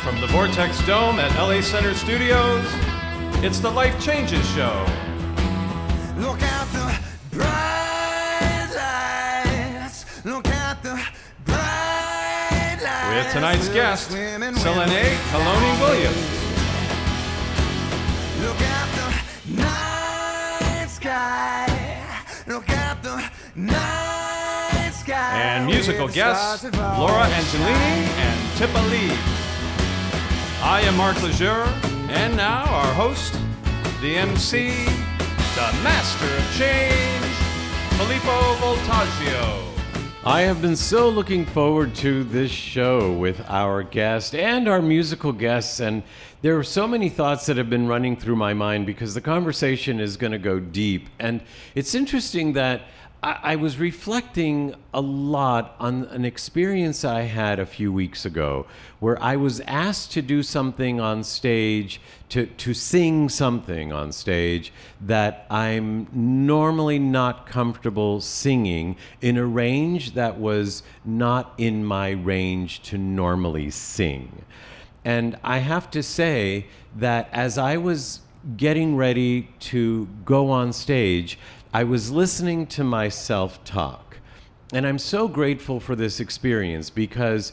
From the Vortex Dome at LA Center Studios, it's the Life Changes Show. Look at the bright lights. Look at the bright lights. With tonight's guest, Selene Calloni Williams. Look at the night sky. Look at the night sky. And musical guests, Laura Angelini and Tippa Lee. I am Mark Lejeune, and now our host, the MC, the master of change, Filippo Voltaggio. I have been so looking forward to this show with our guest and our musical guests, and there are so many thoughts that have been running through my mind because the conversation is going to go deep. And it's interesting that I was reflecting a lot on an experience I had a few weeks ago where I was asked to do something on stage, to sing something on stage that I'm normally not comfortable singing in a range that was not in my range to normally sing. And I have to say that as I was getting ready to go on stage, I was listening to my self-talk. And I'm so grateful for this experience because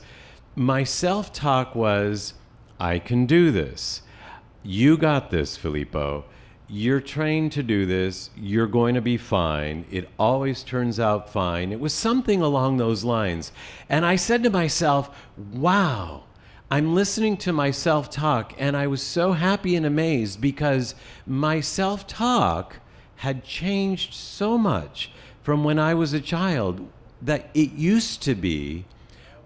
my self-talk was, I can do this. You got this, Filippo. You're trained to do this. You're going to be fine. It always turns out fine. It was something along those lines. And I said to myself, wow, I'm listening to my self-talk. And I was so happy and amazed because my self-talk had changed so much from when I was a child that it used to be,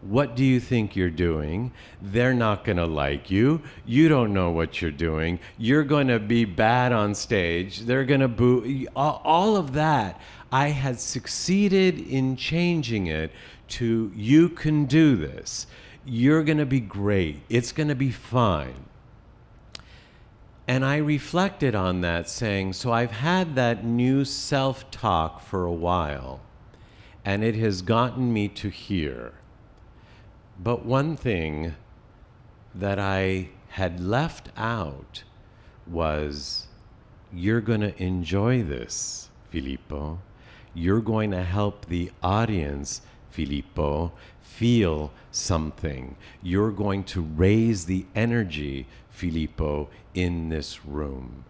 what do you think you're doing? They're not going to like you. You don't know what you're doing. You're going to be bad on stage. They're going to boo. All of that, I had succeeded in changing it to, you can do this. You're going to be great. It's going to be fine. And I reflected on that saying, so I've had that new self-talk for a while, and it has gotten me to here. But one thing that I had left out was, you're going to enjoy this, Filippo. You're going to help the audience, Filippo, feel something. You're going to raise the energy, Filippo, in this room.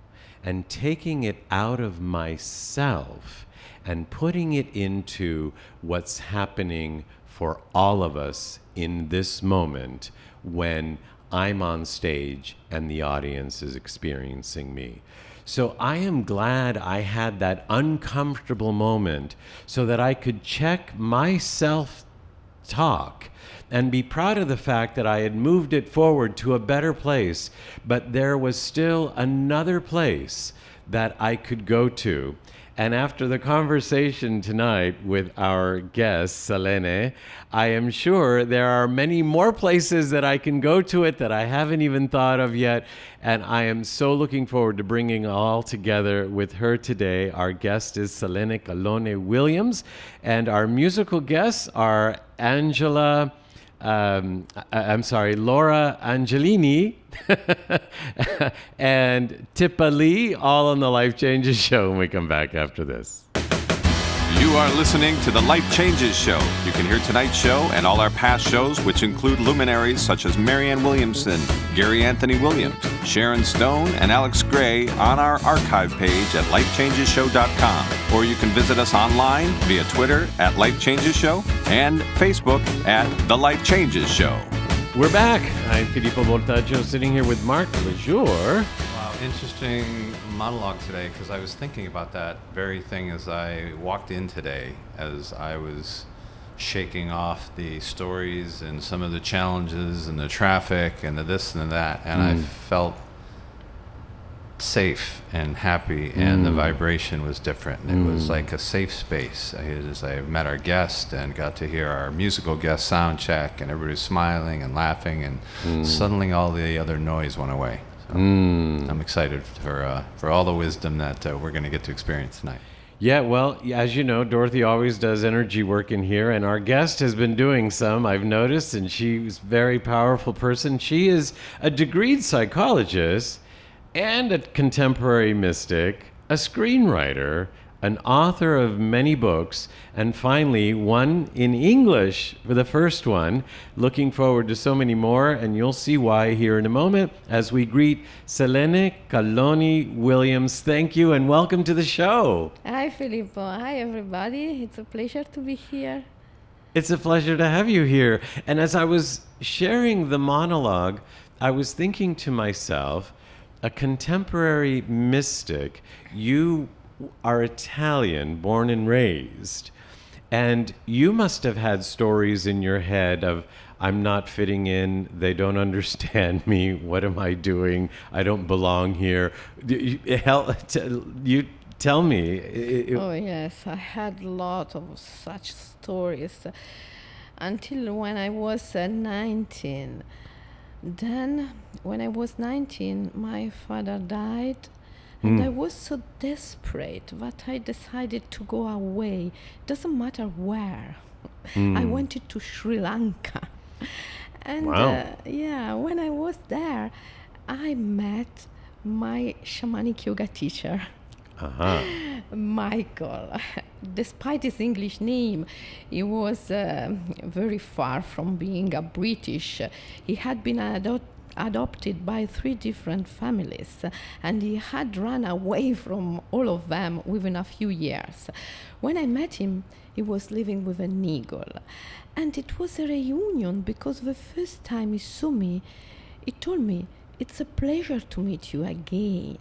And taking it out of myself and putting it into what's happening for all of us in this moment when I'm on stage and the audience is experiencing me. So I am glad I had that uncomfortable moment so that I could check my self-talk and be proud of the fact that I had moved it forward to a better place, but there was still another place that I could go to. And after the conversation tonight with our guest, Selene, I am sure there are many more places that I can go to it that I haven't even thought of yet. And I am so looking forward to bringing it all together with her today. Our guest is Selene Calloni Williams, and our musical guests are Laura Angelini and Tippa Lee, all on the Life Changes Show when we come back after this. You are listening to The Life Changes Show. You can hear tonight's show and all our past shows, which include luminaries such as Marianne Williamson, Gary Anthony Williams, Sharon Stone, and Alex Gray on our archive page at lifechangeshow.com. Or you can visit us online via Twitter at Life Changes Show and Facebook at The Life Changes Show. We're back. I'm Filippo Voltaggio, sitting here with Mark Lejeune. Wow, interesting monologue today, because I was thinking about that very thing as I walked in today, as I was shaking off the stories and some of the challenges and the traffic and the this and the that, and I felt safe and happy, and the vibration was different. It was like a safe space. I met our guest and got to hear our musical guest sound check, and everybody was smiling and laughing, and suddenly all the other noise went away. So I'm excited for all the wisdom that we're going to get to experience tonight. Yeah, well, as you know, Dorothy always does energy work in here, and our guest has been doing some, I've noticed, and she's a very powerful person. She is a degreed psychologist and a contemporary mystic, a screenwriter, an author of many books, and finally, one in English for the first one. Looking forward to so many more, and you'll see why here in a moment as we greet Selene Calloni Williams. Thank you, and welcome to the show. Hi, Filippo. Hi, everybody. It's a pleasure to be here. It's a pleasure to have you here. And as I was sharing the monologue, I was thinking to myself, a contemporary mystic, you are Italian, born and raised, and you must have had stories in your head of, I'm not fitting in, they don't understand me, what am I doing, I don't belong here. You tell me. Oh, yes. I had a lot of such stories until when I was 19. Then, when I was 19, my father died. And I was so desperate that I decided to go away. Doesn't matter where. I went to Sri Lanka. And Wow. when I was there, I met my shamanic yoga teacher, Michael. Despite his English name, he was very far from being a British. He had been adopted by 3 different families, and he had run away from all of them within a few years. When I met him, he was living with an eagle, and it was a reunion because the first time he saw me, he told me, "It's a pleasure to meet you again."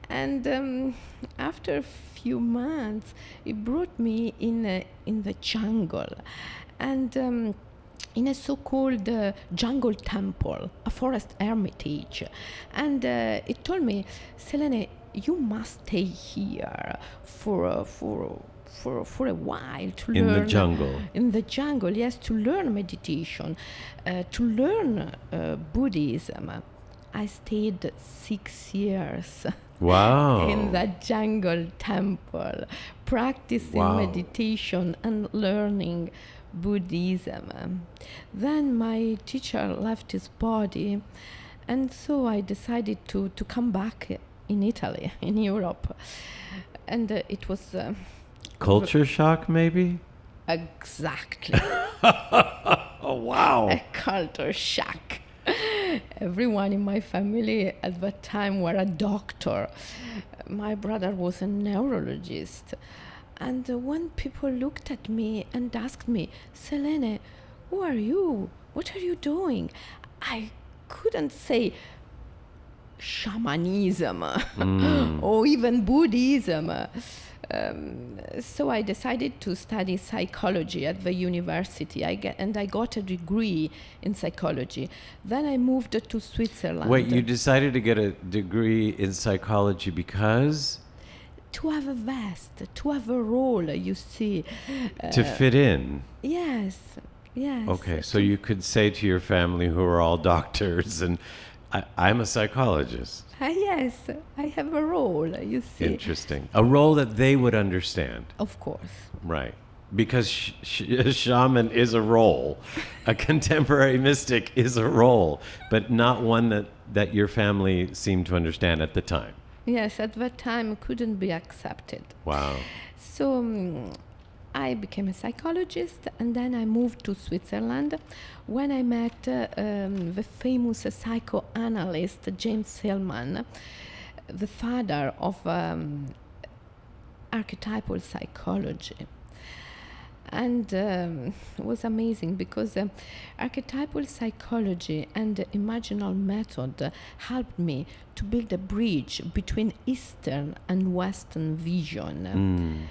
And after a few months, he brought me in the jungle, and in a so-called jungle temple, a forest hermitage. And it told me, "Selene, you must stay here for a while to learn." In the jungle? In the jungle, yes, to learn meditation, to learn Buddhism. I stayed 6 years. Wow. In that jungle temple, practicing Wow. meditation and learning Buddhism. Then my teacher left his body, and so I decided to come back in Italy, in Europe. And it was... Culture shock, maybe? Exactly. Oh, wow. A culture shock. Everyone in my family at that time were a doctor. My brother was a neurologist. And when people looked at me and asked me, "Selene, who are you? What are you doing?" I couldn't say shamanism or even Buddhism. So I decided to study psychology at the university. I got a degree in psychology. Then I moved to Switzerland. Wait, you decided to get a degree in psychology because? To have a vest, to have a role, you see. To fit in. Yes. Okay, so you could say to your family, who are all doctors, and I'm a psychologist. Yes, I have a role, you see. Interesting. A role that they would understand. Of course. Right. Because shaman is a role. A contemporary mystic is a role, but not one that your family seemed to understand at the time. Yes, at that time couldn't be accepted. Wow. So I became a psychologist, and then I moved to Switzerland when I met the famous psychoanalyst James Hillman, the father of archetypal psychology. And it was amazing because archetypal psychology and the imaginal method helped me to build a bridge between Eastern and Western vision.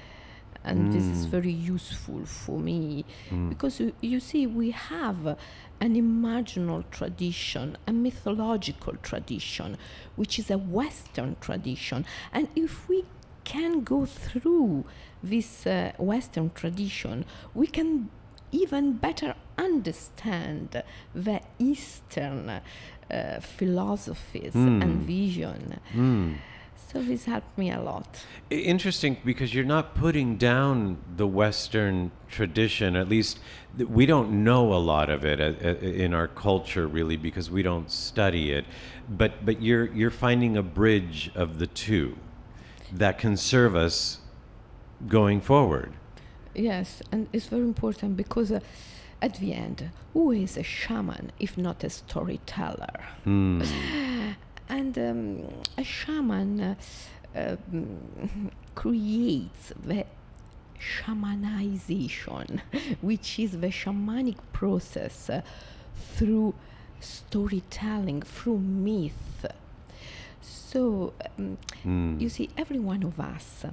And this is very useful for me because you see, we have an imaginal tradition, a mythological tradition, which is a Western tradition. And if we can go through this Western tradition, we can even better understand the Eastern philosophies and vision. So this helped me a lot. Interesting, because you're not putting down the Western tradition. At least we don't know a lot of it in our culture, really, because we don't study it. But you're finding a bridge of the two that can serve us going forward. Yes, and it's very important because at the end, who is a shaman if not a storyteller? And a shaman creates the shamanization, which is the shamanic process through storytelling, through myth. So, you see, every one of us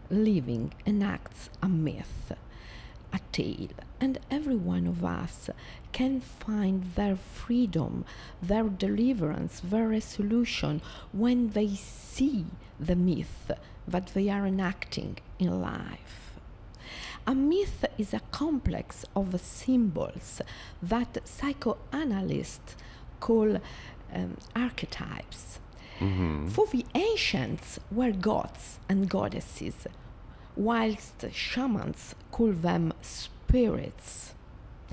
living enacts a myth, a tale, and every one of us can find their freedom, their deliverance, their resolution when they see the myth that they are enacting in life. A myth is a complex of symbols that psychoanalysts call archetypes. For the ancients were gods and goddesses, whilst shamans call them spirits.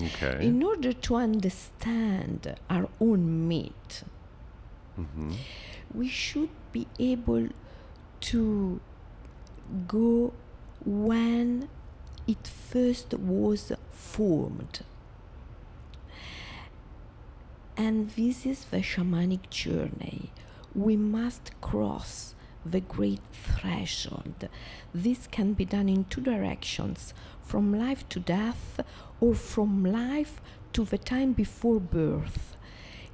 Okay. In order to understand our own myth, we should be able to go when it first was formed. And this is the shamanic journey. We must cross the great threshold. This can be done in two directions, from life to death or from life to the time before birth.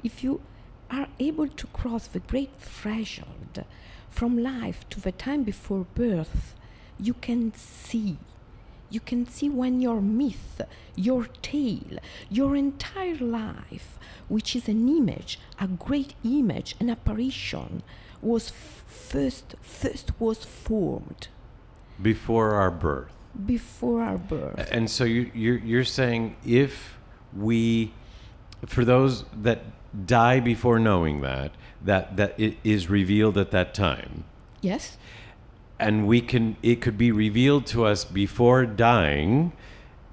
If you are able to cross the great threshold from life to the time before birth, you can see when your myth, your tale, your entire life, which is an image, a great image, an apparition, was first was formed. Before our birth. Before our birth. And so you're saying if we, for those that die before knowing that it is revealed at that time. Yes. And it could be revealed to us before dying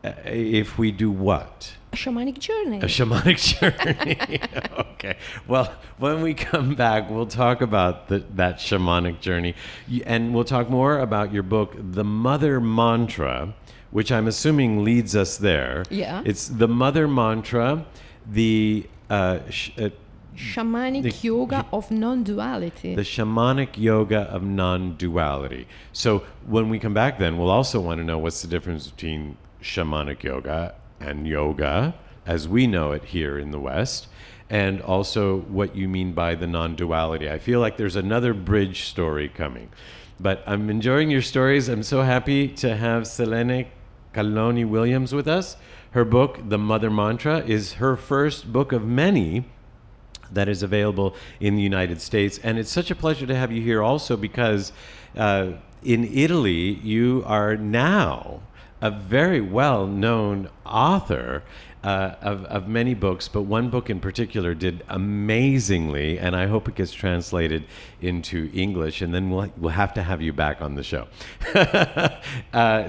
if we do what? A shamanic journey. A shamanic journey. Okay. Well, when we come back, we'll talk about that shamanic journey. And we'll talk more about your book, The Mother Mantra, which I'm assuming leads us there. Yeah. It's The Mother Mantra, the Shamanic yoga of non-duality. The shamanic yoga of non-duality. So when we come back then, we'll also want to know what's the difference between shamanic yoga and yoga as we know it here in the West, and also what you mean by the non-duality. I feel like there's another bridge story coming. But I'm enjoying your stories. I'm so happy to have Selene Calloni Williams with us. Her book, The Mother Mantra, is her first book of many that is available in the United States. And it's such a pleasure to have you here also because in Italy, you are now a very well-known author of many books, but one book in particular did amazingly, and I hope it gets translated into English, and then we'll have to have you back on the show.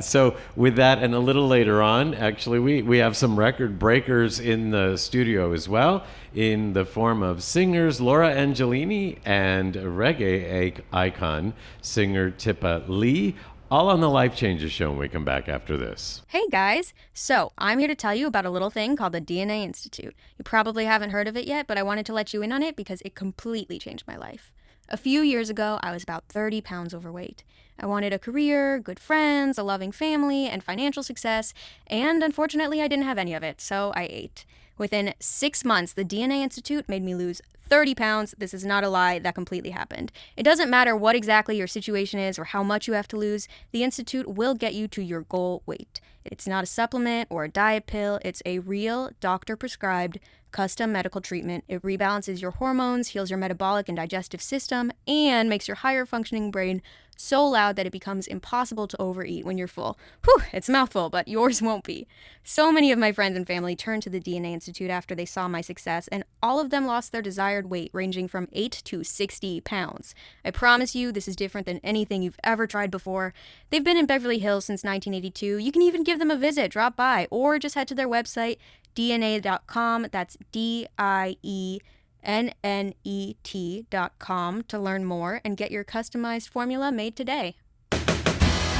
So with that, and a little later on, actually, we have some record breakers in the studio as well, in the form of singers Laura Angelini and reggae icon singer Tippa Lee. All on the Life Changes show when we come back after this. Hey guys, so I'm here to tell you about a little thing called the DNA Institute. You probably haven't heard of it yet, but I wanted to let you in on it because it completely changed my life. A few years ago, I was about 30 pounds overweight. I wanted a career, good friends, a loving family, and financial success, and unfortunately I didn't have any of it, so I ate. Within 6 months, the DNA Institute made me lose 30 pounds. This is not a lie. That completely happened. It doesn't matter what exactly your situation is or how much you have to lose. The Institute will get you to your goal weight. It's not a supplement or a diet pill. It's a real doctor-prescribed custom medical treatment. It rebalances your hormones, heals your metabolic and digestive system, and makes your higher functioning brain so loud that it becomes impossible to overeat when you're full. Whew, it's a mouthful, but yours won't be. So many of my friends and family turned to the DNA Institute after they saw my success, and all of them lost their desired standard weight ranging from 8 to 60 pounds. I promise you, this is different than anything you've ever tried before. They've been in Beverly Hills since 1982. You can even give them a visit, drop by, or just head to their website, DNA.com. That's DIENNET.com to learn more and get your customized formula made today.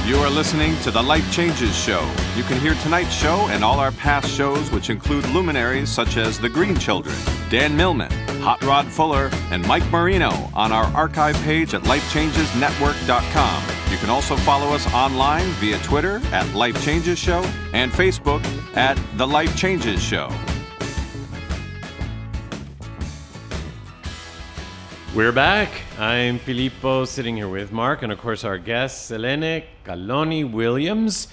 You are listening to The Life Changes Show. You can hear tonight's show and all our past shows, which include luminaries such as The Green Children, Dan Millman, Hot Rod Fuller, and Mike Marino on our archive page at lifechangesnetwork.com. You can also follow us online via Twitter at Life Changes Show and Facebook at The Life Changes Show. We're back. I'm Filippo, sitting here with Mark, and of course our guest, Selene Calloni Williams.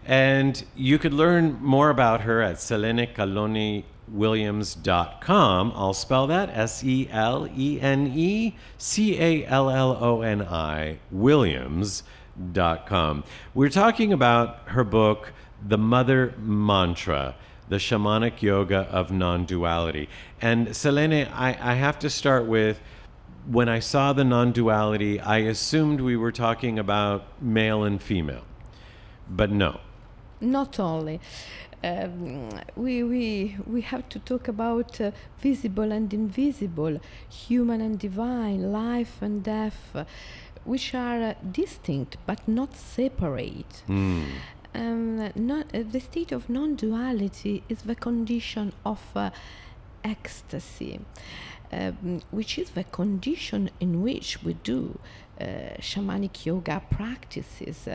And you could learn more about her at selenecalloniwilliams.com. I'll spell that, SELENECALLONI Williams.com. We're talking about her book, The Mother Mantra, The Shamanic Yoga of Non-Duality. And Selene, I have to start with, when I saw the non-duality, I assumed we were talking about male and female, but no. Not only. We have to talk about visible and invisible, human and divine, life and death, which are distinct but not separate. The state of non-duality is the condition of ecstasy. Which is the condition in which we do shamanic yoga practices.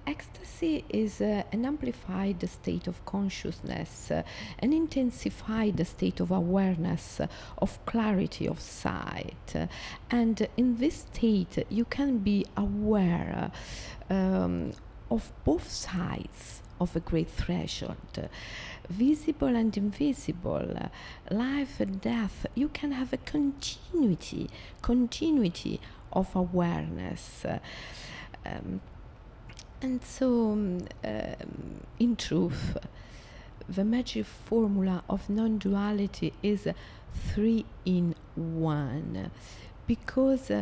Ecstasy is an amplified state of consciousness, an intensified state of awareness, of clarity of sight. And in this state, you can be aware of both sides of a great threshold. Visible and invisible, life and death, you can have a continuity of awareness. And so, in truth, the magic formula of non-duality is 3 in 1. Because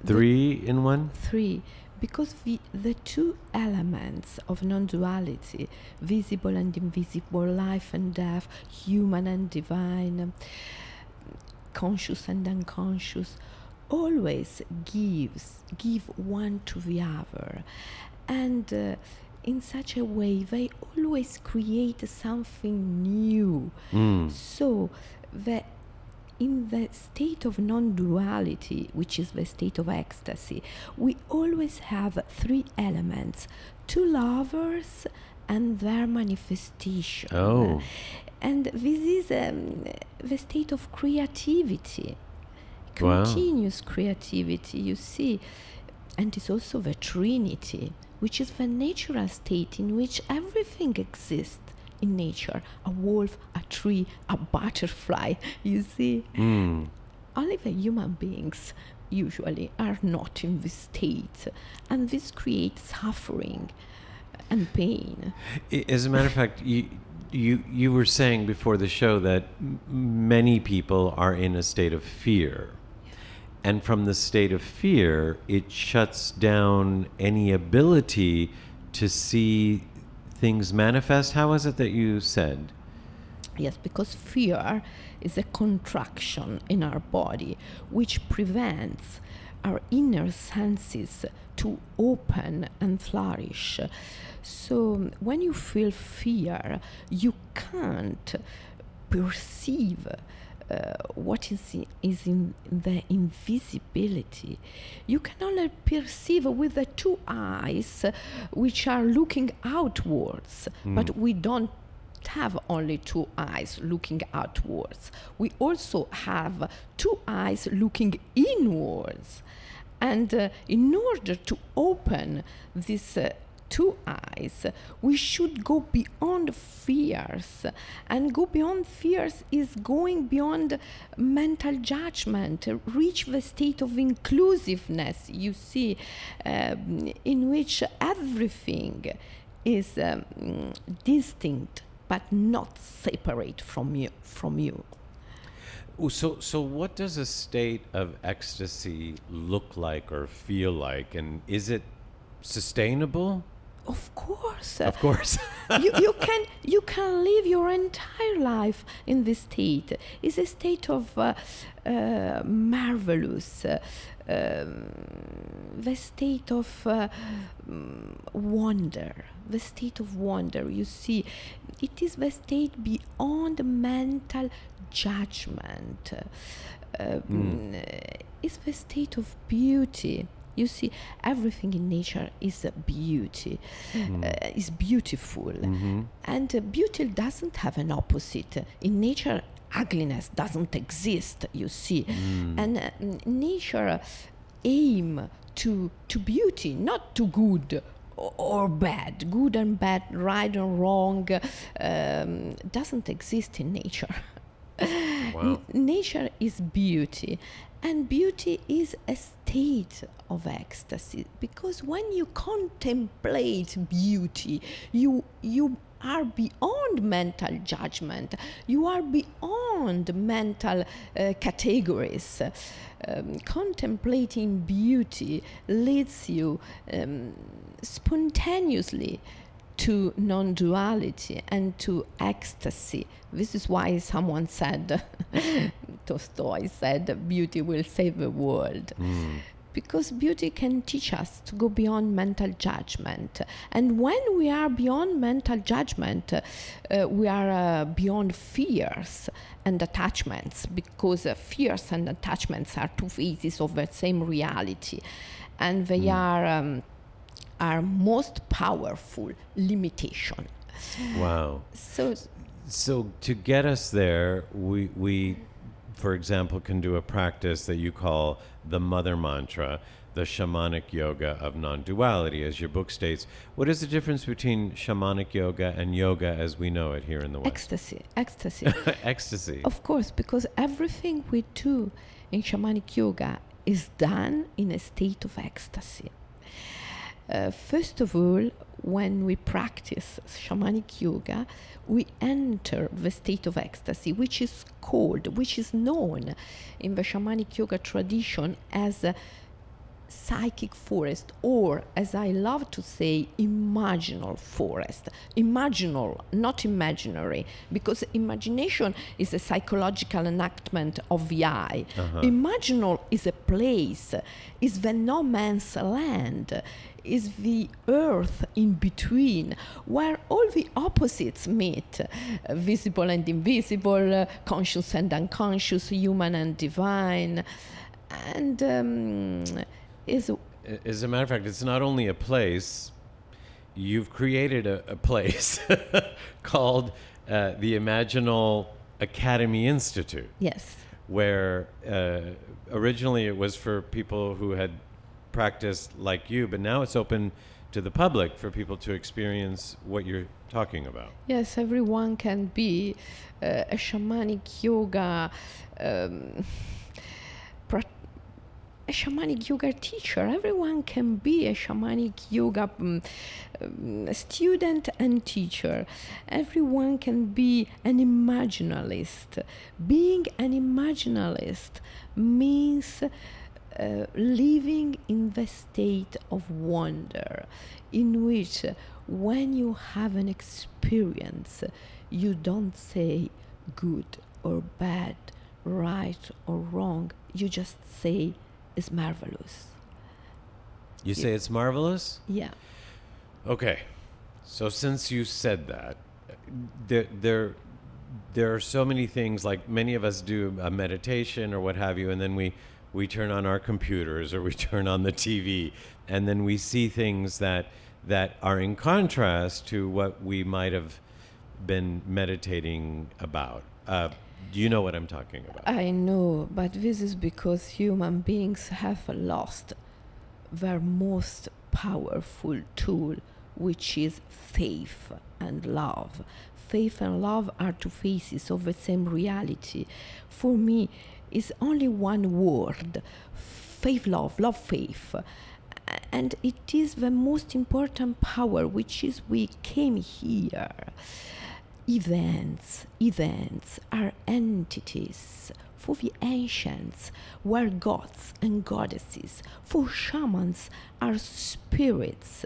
3 in 1? 3. Because the two elements of non-duality, visible and invisible, life and death, human and divine, conscious and unconscious, always give one to the other. And in such a way, they always create something new. So in the state of non-duality, which is the state of ecstasy, we always have 3 elements: 2 lovers and their manifestation. Oh. And this is the state of creativity, Wow. continuous creativity, you see. And it's also the Trinity, which is the natural state in which everything exists in nature: a wolf, a tree, a butterfly, you see. Only the human beings usually are not in this state, and this creates suffering and pain. As a matter of fact, you were saying before the show that many people are in a state of fear. And from the state of fear, it shuts down any ability to see things manifest. How was it that you said? Yes, because fear is a contraction in our body which prevents our inner senses to open and flourish. So when you feel fear, you can't perceive what is in the invisibility. You can only perceive with the 2 eyes which are looking outwards, but we don't have only 2 eyes looking outwards. We also have 2 eyes looking inwards. And in order to open these 2 eyes, we should go beyond fears. And go beyond fears is going beyond mental judgment, reach the state of inclusiveness, you see, in which everything is distinct but not separate from you. Ooh, so what does a state of ecstasy look like or feel like, and is it sustainable? Of course. Of course. You can live your entire life in this state. It's a state of marvelous, the state of wonder. The state of wonder. You see, it is the state beyond mental judgment. It's the state of beauty. You see, everything in nature is a beauty, is beautiful. And beauty doesn't have an opposite. In nature, ugliness doesn't exist, you see. And nature aim to beauty, not to good or bad. Good and bad, right and wrong, doesn't exist in nature. Wow. Nature is beauty, and beauty is a state of ecstasy, because when you contemplate beauty, you are beyond mental judgment, you are beyond mental categories. Contemplating beauty leads you spontaneously to non-duality and to ecstasy. This is why someone said, Tolstoy said, beauty will save the world. Because beauty can teach us to go beyond mental judgment. And when we are beyond mental judgment, we are beyond fears and attachments, because fears and attachments are two faces of the same reality. And they are most powerful limitation. Wow. So to get us there, we, for example, can do a practice that you call the mother mantra, the shamanic yoga of non-duality, as your book states. What is the difference between shamanic yoga and yoga as we know it here in the West? Ecstasy. Ecstasy. Of course, because everything we do in shamanic yoga is done in a state of ecstasy. First of all, when we practice shamanic yoga, we enter the state of ecstasy, which is known in the shamanic yoga tradition as a psychic forest, or, as I love to say, imaginal forest. Imaginal, not imaginary, because imagination is a psychological enactment of the eye. Imaginal is a place, is the no man's land, is the earth in between, where all the opposites meet, visible and invisible, conscious and unconscious, human and divine. And as a matter of fact, it's not only a place. You've created a place called the Imaginal Academy Institute. Yes. Where originally it was for people who had practiced like you, but now it's open to the public for people to experience what you're talking about. Yes, everyone can be a shamanic yoga a shamanic yoga teacher. Everyone can be a shamanic yoga student and teacher. Everyone can be an imaginalist. Being an imaginalist means living in the state of wonder, in which when you have an experience, you don't say good or bad, right or wrong. You just say it's marvelous. You say it's marvelous? Yeah. Okay. So since you said that, there are so many things, like many of us do a meditation or what have you, and then we turn on our computers or we turn on the TV, and then we see things that are in contrast to what we might have been meditating about. Do you know what I'm talking about? I know, but this is because human beings have lost their most powerful tool, which is faith and love. Faith and love are two faces of the same reality. For me, it's only one word: faith, love, love, faith. And it is the most important power, which is we came here. Events are entities for the ancients were gods and goddesses, for shamans are spirits.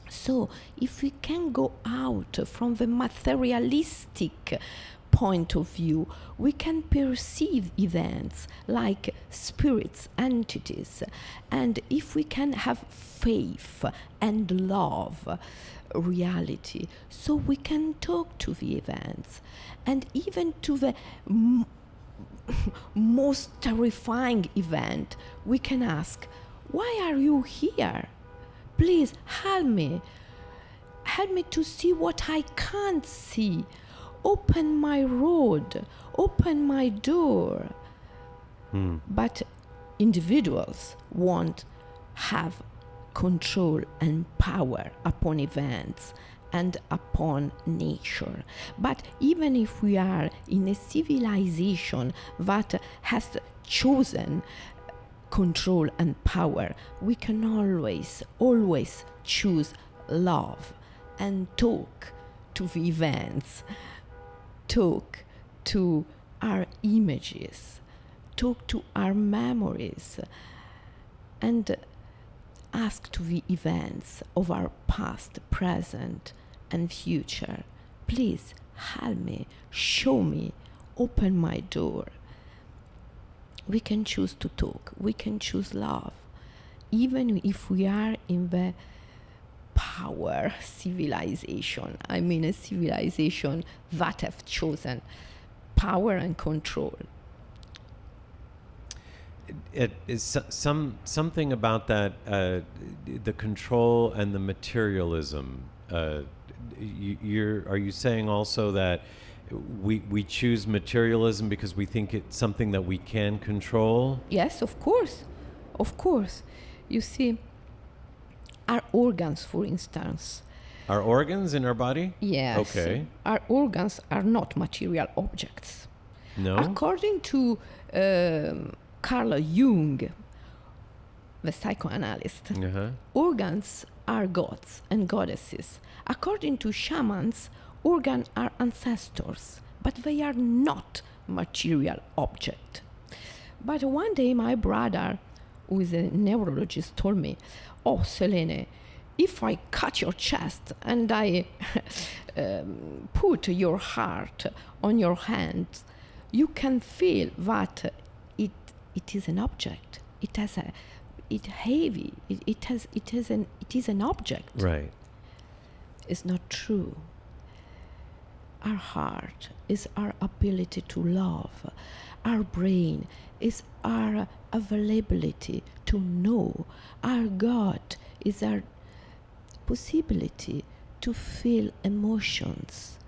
So if we can go out from the materialistic point of view, we can perceive events like spirits, entities, and if we can have faith and love, reality, so we can talk to the events, and even to the most terrifying event, we can ask, why are you here? Please help me. Help me to see what I can't see. Open my road. Open my door. But individuals won't have control and power upon events and upon nature. But even if we are in a civilization that has chosen control and power, we can always choose love and talk to the events, talk to our images, talk to our memories, and ask to the events of our past, present, and future, please help me, show me, open my door. We can choose to talk, we can choose love, even if we are in the power civilization. I mean a civilization that have chosen power and control. It is something about that, the control and the materialism. Are you saying also that we choose materialism because we think it's something that we can control? Yes, of course. You see, our organs, for instance. Our organs in our body? Yes. Okay. Our organs are not material objects. No? According to Carl Jung, the psychoanalyst, organs are gods and goddesses. According to shamans, organs are ancestors, but they are not material object. But one day my brother, who is a neurologist, told me, "Oh, Selene, if I cut your chest and I put your heart on your hand, you can feel that it is an object. It is an object." Right. It's not true. Our heart is our ability to love. Our brain is our availability to know. Our God is our possibility to feel emotions.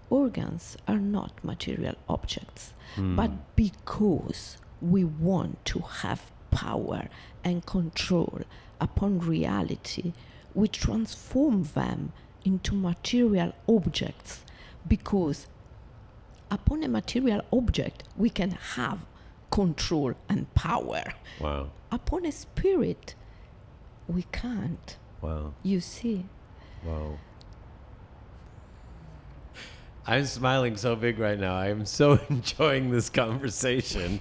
Organs are not material objects, but because we want to have power and control upon reality, we transform them into material objects, because upon a material object we can have control and power. Wow. Upon a spirit we can't. Wow. You see? Wow. I'm smiling so big right now. I am so enjoying this conversation.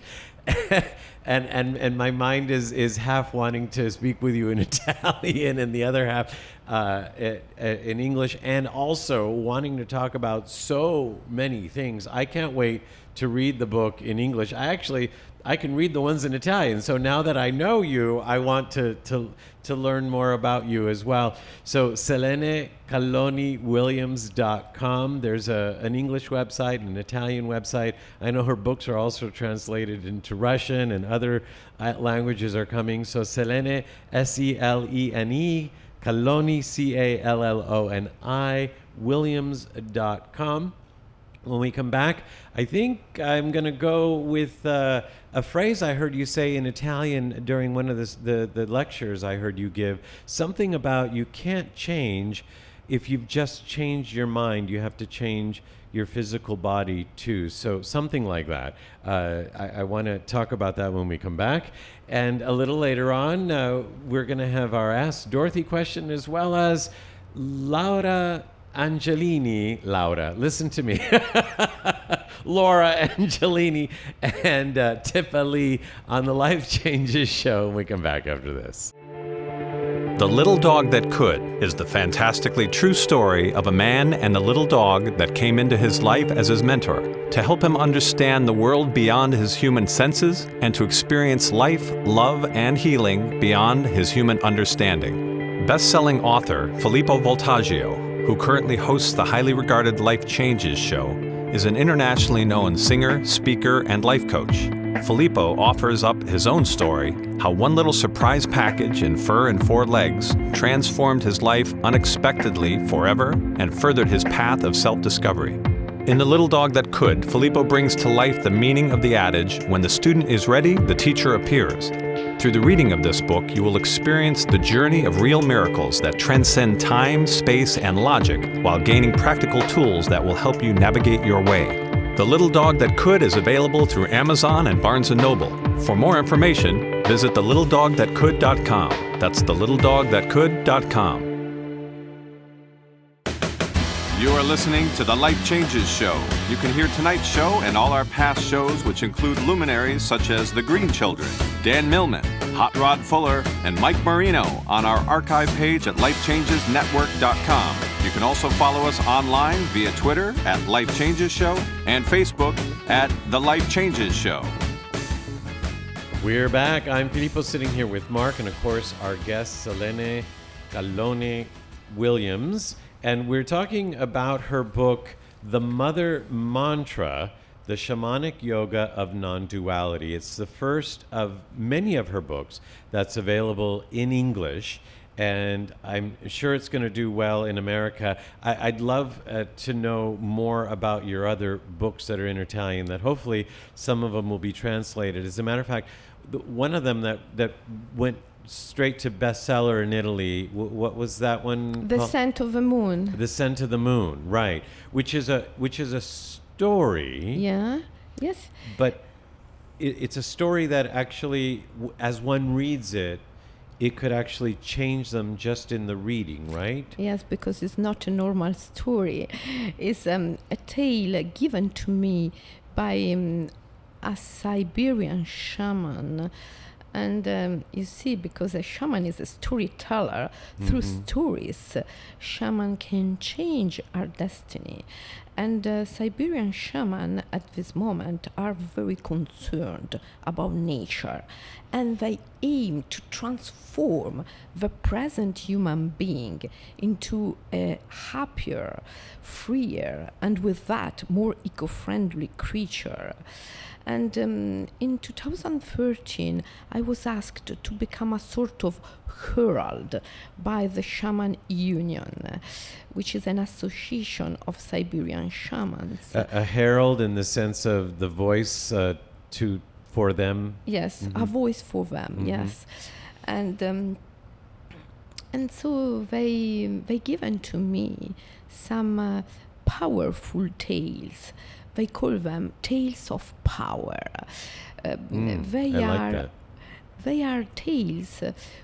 and my mind is half wanting to speak with you in Italian and the other half in English, and also wanting to talk about so many things. I can't wait to read the book in English. I can read the ones in Italian. So now that I know you, I want to learn more about you as well. So Selene Calloni Williams.com. There's an English website and an Italian website. I know her books are also translated into Russian, and other languages are coming. So Selene, Selene, Calloni, Calloni, Williams.com. When we come back, I think I'm going to go with a phrase I heard you say in Italian during one of the lectures I heard you give. Something about you can't change if you've just changed your mind. You have to change your physical body too. So something like that. I want to talk about that when we come back. And a little later on, we're going to have our Ask Dorothy question, as well as Laura Angelini, Laura, listen to me. Laura Angelini and Tippa Lee on the Life Changes Show. We come back after this. The Little Dog That Could is the fantastically true story of a man and a little dog that came into his life as his mentor to help him understand the world beyond his human senses and to experience life, love, and healing beyond his human understanding. Best-selling author Filippo Voltaggio, who currently hosts the highly regarded Life Changes Show, is an internationally known singer, speaker, and life coach. Filippo offers up his own story, how one little surprise package in fur and 4 legs transformed his life unexpectedly forever and furthered his path of self-discovery. In The Little Dog That Could, Filippo brings to life the meaning of the adage, when the student is ready, the teacher appears. Through the reading of this book, you will experience the journey of real miracles that transcend time, space, and logic while gaining practical tools that will help you navigate your way. The Little Dog That Could is available through Amazon and Barnes & Noble. For more information, visit thelittledogthatcould.com. That's thelittledogthatcould.com. You are listening to The Life Changes Show. You can hear tonight's show and all our past shows, which include luminaries such as The Green Children, Dan Millman, Hot Rod Fuller, and Mike Marino on our archive page at lifechangesnetwork.com. You can also follow us online via Twitter at Life Changes Show and Facebook at The Life Changes Show. We're back. I'm Filippo, sitting here with Mark and, of course, our guest, Selene Calloni Williams. And we're talking about her book, The Mother Mantra, The Shamanic Yoga of Non-Duality. It's the first of many of her books that's available in English, and I'm sure it's going to do well in America. I'd love to know more about your other books that are in Italian, that hopefully some of them will be translated. As a matter of fact, one of them that went straight to bestseller in Italy. What was that one? The Scent of the Moon. The Scent of the Moon, right? Which is a story. Yeah. Yes. But it's a story that actually, as one reads it, it could actually change them just in the reading, right? Yes, because it's not a normal story. It's a tale given to me by a Siberian shaman. And you see, because a shaman is a storyteller, through stories, shaman can change our destiny. And Siberian shaman at this moment are very concerned about nature. And they aim to transform the present human being into a happier, freer, and with that, more eco-friendly creature. And in 2013, I was asked to become a sort of herald by the Shaman Union, which is an association of Siberian shamans. A herald in the sense of the voice for them? Yes, a voice for them, yes. And so they given to me some powerful tales. They call them tales of power. They are tales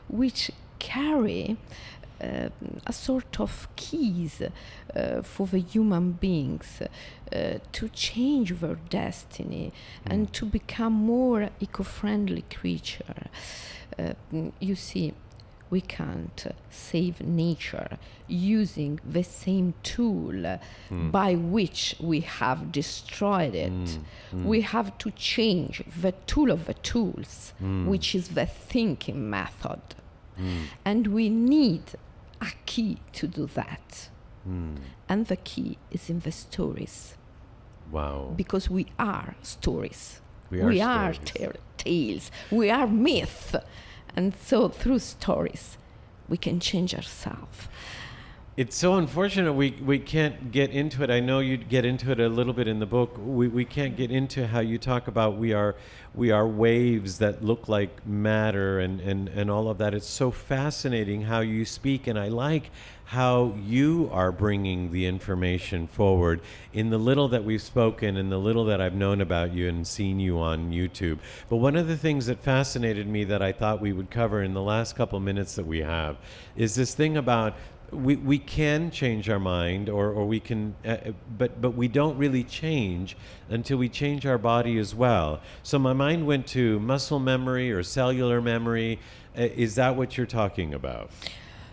which carry a sort of keys for the human beings to change their destiny and to become more eco-friendly creature. You see, we can't save nature using the same tool by which we have destroyed it. We have to change the tool of the tools, which is the thinking method. And we need a key to do that. And the key is in the stories. Wow. Because we are stories. We are tales. We are myth. And so through stories, we can change ourselves. It's so unfortunate we can't get into it. I know you get into it a little bit in the book. We can't get into how you talk about we are waves that look like matter and all of that. It's so fascinating how you speak, and I like how you are bringing the information forward in the little that we've spoken and the little that I've known about you and seen you on YouTube. But one of the things that fascinated me that I thought we would cover in the last couple minutes that we have is this thing about we can change our mind, or we can, but we don't really change until we change our body as well. So my mind went to muscle memory or cellular memory. Is that what you're talking about?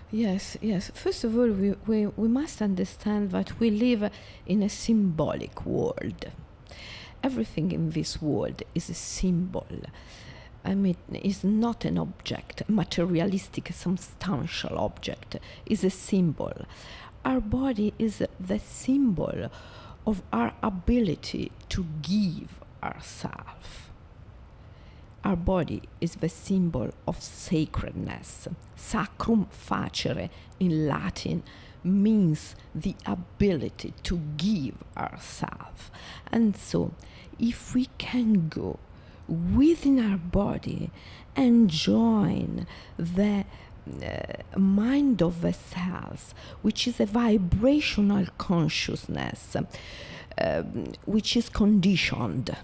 Yes, yes. First of all, we must understand that we live in a symbolic world. Everything in this world is a symbol. I mean, it's not an object, materialistic, substantial object. It's a symbol. Our body is the symbol of our ability to give ourselves. Our body is the symbol of sacredness. Sacrum facere in Latin means the ability to give ourselves. And so, if we can go within our body and join the mind of the cells, which is a vibrational consciousness, which is conditioned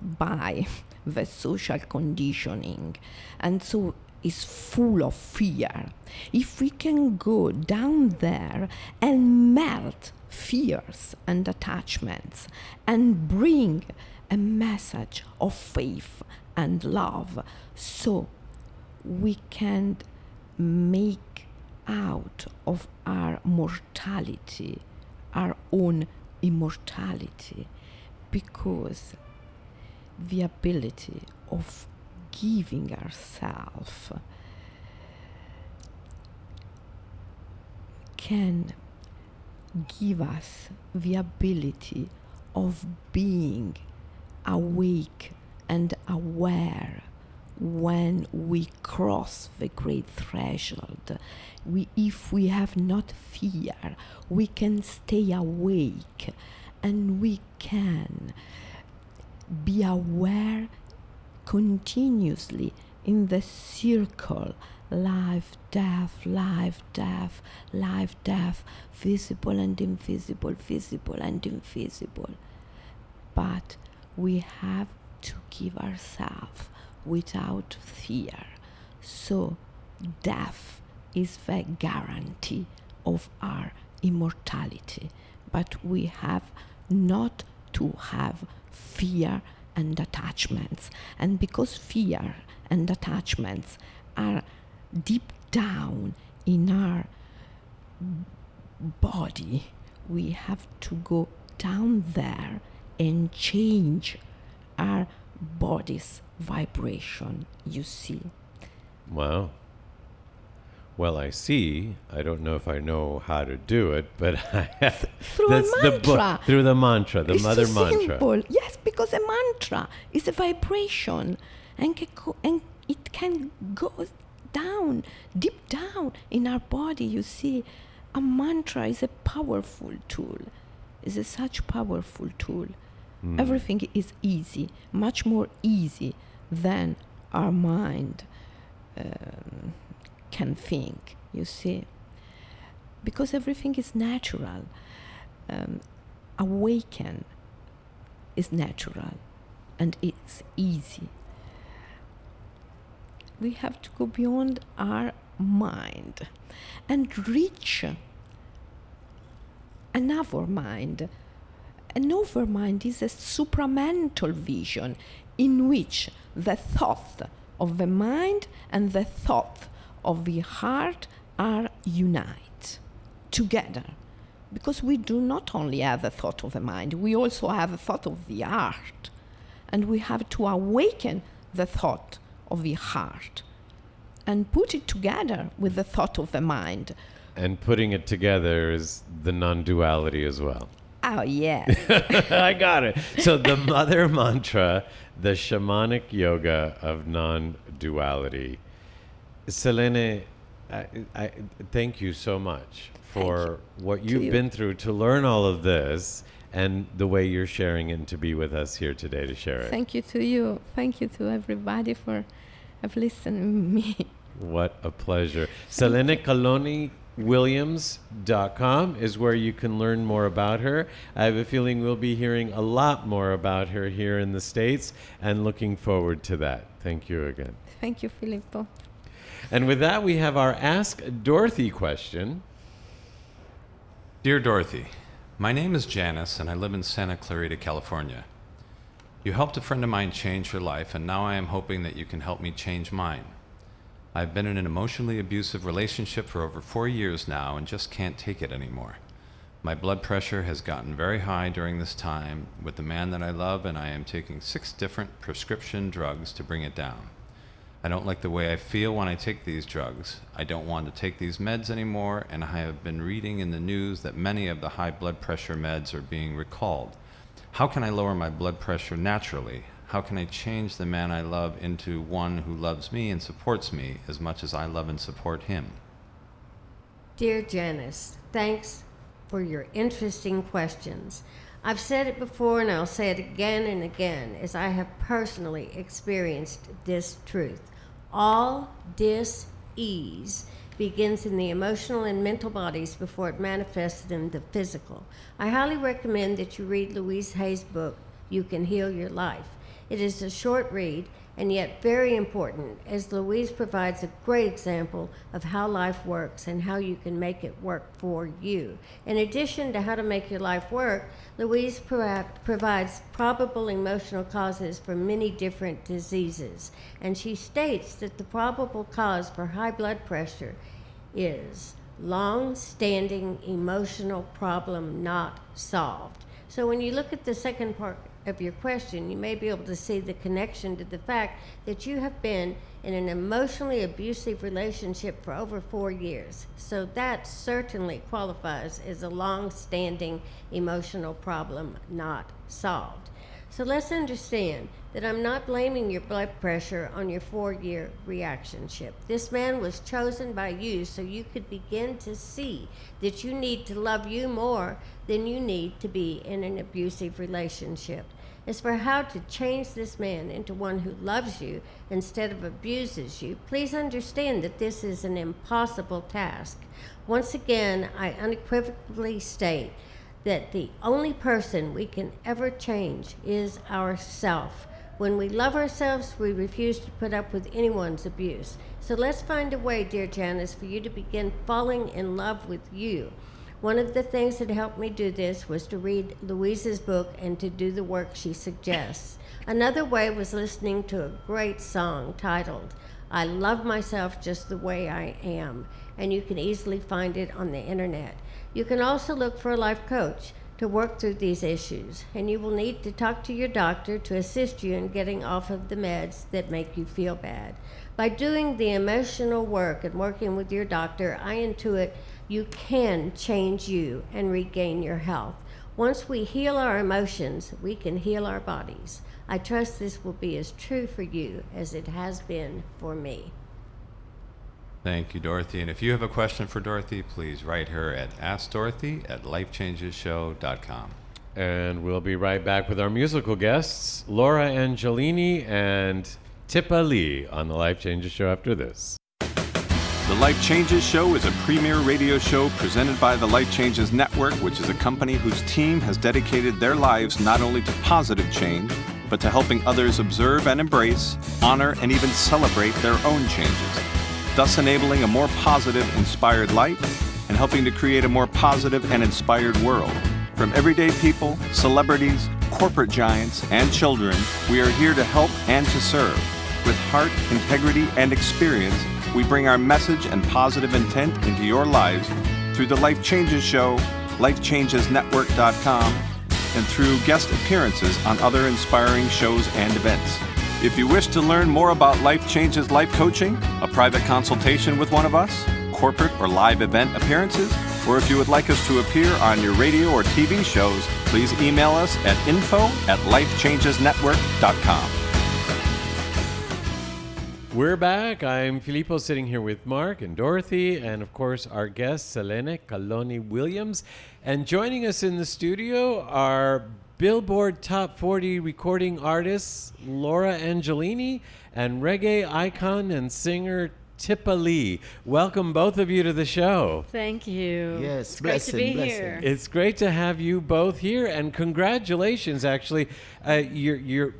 by the social conditioning, and so is full of fear. If we can go down there and melt fears and attachments and bring a message of faith and love, so we can make out of our mortality our own immortality, because the ability of giving ourselves can give us the ability of being awake and aware when we cross the great threshold. If we have not fear, we can stay awake and we can be aware continuously in the circle, life, death, life, death, life, death, visible and invisible, visible and invisible. But we have to give ourselves without fear. So death is the guarantee of our immortality. But we have not to have fear and attachments. And because fear and attachments are deep down in our body, we have to go down there and change our body's vibration, you see. Wow. Well, I see. I don't know if I know how to do it, but Through a mantra. Through the mantra, the It's mother so mantra. simple. Yes, because a mantra is a vibration, and it can go down, deep down in our body. You see, a mantra is a powerful tool. Is a such powerful tool. Everything is easy, much more easy than our mind can think, you see. Because everything is natural. Awaken is natural and it's easy. We have to go beyond our mind and reach another mind. An overmind is a supramental vision in which the thought of the mind and the thought of the heart are unite together. Because we do not only have the thought of the mind, we also have the thought of the heart. And we have to awaken the thought of the heart and put it together with the thought of the mind. And putting it together is the non-duality as well. Oh, yes. I got it. So the mother mantra, the shamanic yoga of non-duality. Selene, I thank you so much for what you've been through to learn all of this and the way you're sharing it and to be with us here today to share it. Thank you to you. Thank you to everybody for listening to me. What a pleasure. Selene Calloni Williams.com is where you can learn more about her. I have a feeling we'll be hearing a lot more about her here in the States and looking forward to that. Thank you again. Thank you, Filippo. And with that, we have our Ask Dorothy question. Dear Dorothy, my name is Janice and I live in Santa Clarita, California. You helped a friend of mine change her life, and now I am hoping that you can help me change mine. I've been in an emotionally abusive relationship for over 4 years now and just can't take it anymore. My blood pressure has gotten very high during this time with the man that I love, and I am taking 6 different prescription drugs to bring it down. I don't like the way I feel when I take these drugs. I don't want to take these meds anymore, and I have been reading in the news that many of the high blood pressure meds are being recalled. How can I lower my blood pressure naturally? How can I change the man I love into one who loves me and supports me as much as I love and support him? Dear Janice, thanks for your interesting questions. I've said it before and I'll say it again and again, as I have personally experienced this truth. All dis-ease begins in the emotional and mental bodies before it manifests in the physical. I highly recommend that you read Louise Hay's book, You Can Heal Your Life. It is a short read and yet very important, as Louise provides a great example of how life works and how you can make it work for you. In addition to how to make your life work, Louise provides probable emotional causes for many different diseases, and she states that the probable cause for high blood pressure is long-standing emotional problem not solved. So when you look at the second part of your question, you may be able to see the connection to the fact that you have been in an emotionally abusive relationship for over 4 years. So that certainly qualifies as a long-standing emotional problem not solved. So let's understand that I'm not blaming your blood pressure on your 4-year reactionship. This man was chosen by you so you could begin to see that you need to love you more than you need to be in an abusive relationship. As for how to change this man into one who loves you instead of abuses you, please understand that this is an impossible task. Once again, I unequivocally state that the only person we can ever change is ourself. When we love ourselves, we refuse to put up with anyone's abuse. So let's find a way, dear Janice, for you to begin falling in love with you. One of the things that helped me do this was to read Louise's book and to do the work she suggests. Another way was listening to a great song titled, I Love Myself Just the Way I Am, and you can easily find it on the internet. You can also look for a life coach to work through these issues, and you will need to talk to your doctor to assist you in getting off of the meds that make you feel bad. By doing the emotional work and working with your doctor, I intuit you can change you and regain your health. Once we heal our emotions, we can heal our bodies. I trust this will be as true for you as it has been for me. Thank you, Dorothy. And if you have a question for Dorothy, please write her at AskDorothy@lifechangeshow.com. And we'll be right back with our musical guests, Laura Angelini and Tippa Lee, on the Life Changes Show after this. The Life Changes Show is a premier radio show presented by the Life Changes Network, which is a company whose team has dedicated their lives not only to positive change, but to helping others observe and embrace, honor, and even celebrate their own changes, thus enabling a more positive, inspired life and helping to create a more positive and inspired world. From everyday people, celebrities, corporate giants, and children, we are here to help and to serve. With heart, integrity, and experience, we bring our message and positive intent into your lives through the Life Changes Show, lifechangesnetwork.com, and through guest appearances on other inspiring shows and events. If you wish to learn more about Life Changes Life Coaching, a private consultation with one of us, corporate or live event appearances, or if you would like us to appear on your radio or TV shows, please email us at info@lifechangesnetwork.com. We're back. I'm Filippo, sitting here with Mark and Dorothy, and of course our guest, Selene Calloni Williams. And joining us in the studio are Billboard Top 40 recording artists Laura Angelini and reggae icon and singer Tippa Lee. Welcome both of you to the show. Thank you. Yes, it's great to be here. It's great to have you both here, and congratulations. Actually,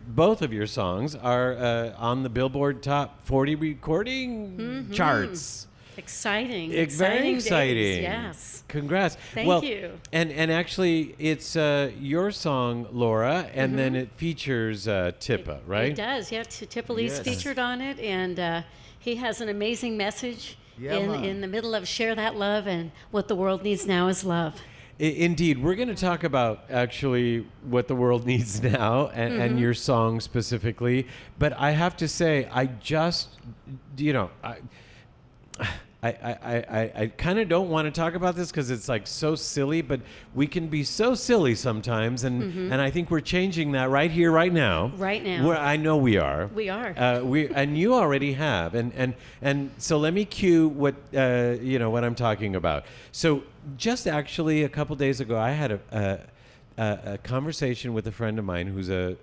both of your songs are on the Billboard Top 40 recording charts. Exciting. Very exciting. Days, yes. Congrats. Thank you. And actually, it's your song, Laura, and then it features Tippa, right? It does. Yeah, Tippa Lee's featured on it, and he has an amazing message in the middle of Share That Love, and what the world needs now is love. Indeed. We're going to talk about actually what the world needs now and your song specifically. But I have to say, I just, I kind of don't want to talk about this because it's like so silly, but we can be so silly sometimes, and I think we're changing that right here, right now. Right now. I know we are. We are. And you already have, and so let me cue what what I'm talking about. So just actually a couple days ago, I had a conversation with a friend of mine who's a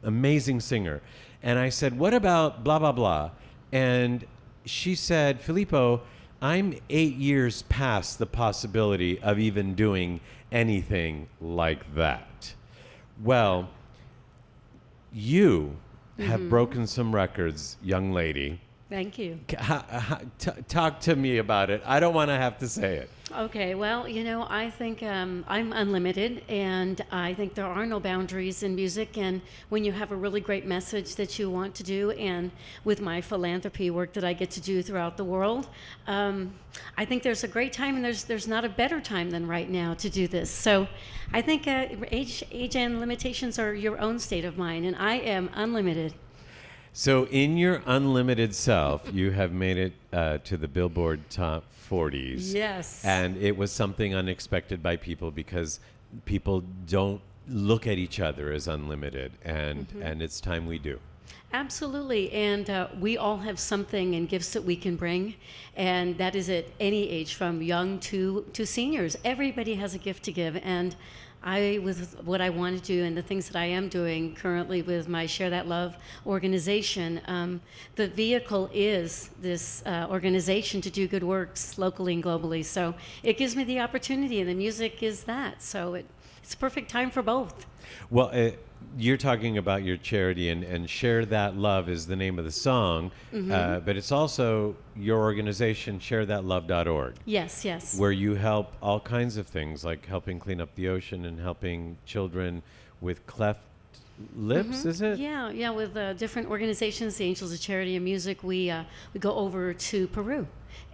amazing singer, and I said, "What about blah blah blah?" And she said, "Filippo, I'm 8 years past the possibility of even doing anything like that." Well, you have broken some records, young lady. Thank you. Talk to me about it. I don't want to have to say it. Okay, well, I think I'm unlimited, and I think there are no boundaries in music. And when you have a really great message that you want to do, and with my philanthropy work that I get to do throughout the world, I think there's a great time, and there's not a better time than right now to do this. So I think age and limitations are your own state of mind, and I am unlimited. So in your unlimited self, you have made it to the Billboard Top 40s. Yes. And it was something unexpected by people because people don't look at each other as unlimited, and it's time we do. Absolutely, and we all have something and gifts that we can bring, and that is at any age, from young to seniors. Everybody has a gift to give, and with what I want to do and the things that I am doing currently with my Share That Love organization, the vehicle is this organization to do good works locally and globally. So it gives me the opportunity, and the music is that. So it's a perfect time for both. Well, you're talking about your charity, and Share That Love is the name of the song, but it's also your organization, sharethatlove.org. Yes, yes. Where you help all kinds of things, like helping clean up the ocean and helping children with cleft lips, is it? Yeah, with different organizations, the Angels of Charity and Music, we go over to Peru.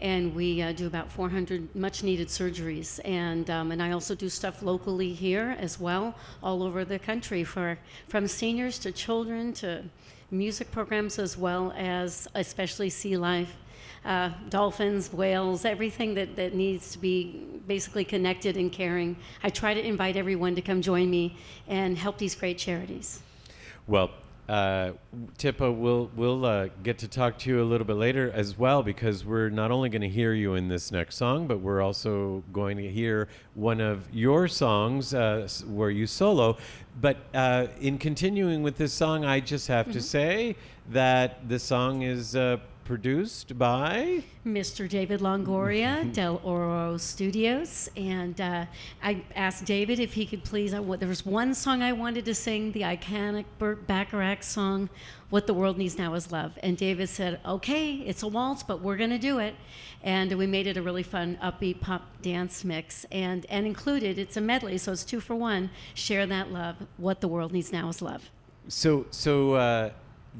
And we do about 400 much-needed surgeries, and I also do stuff locally here as well, all over the country, from seniors to children to music programs, as well as especially sea life, dolphins, whales, everything that needs to be basically connected and caring. I try to invite everyone to come join me and help these great charities. Well, Tippa, we'll get to talk to you a little bit later as well, because we're not only going to hear you in this next song, but we're also going to hear one of your songs where you solo. But in continuing with this song, I just have to say that the song is produced by Mr. David Longoria, Del Oro Studios, and I asked David if he could please. There was one song I wanted to sing, the iconic Burt Bacharach song, "What the World Needs Now Is Love," and David said, "Okay, it's a waltz, but we're going to do it," and we made it a really fun, upbeat pop dance mix, and included, it's a medley, so it's 2 for 1. Share That Love. What the World Needs Now Is Love. So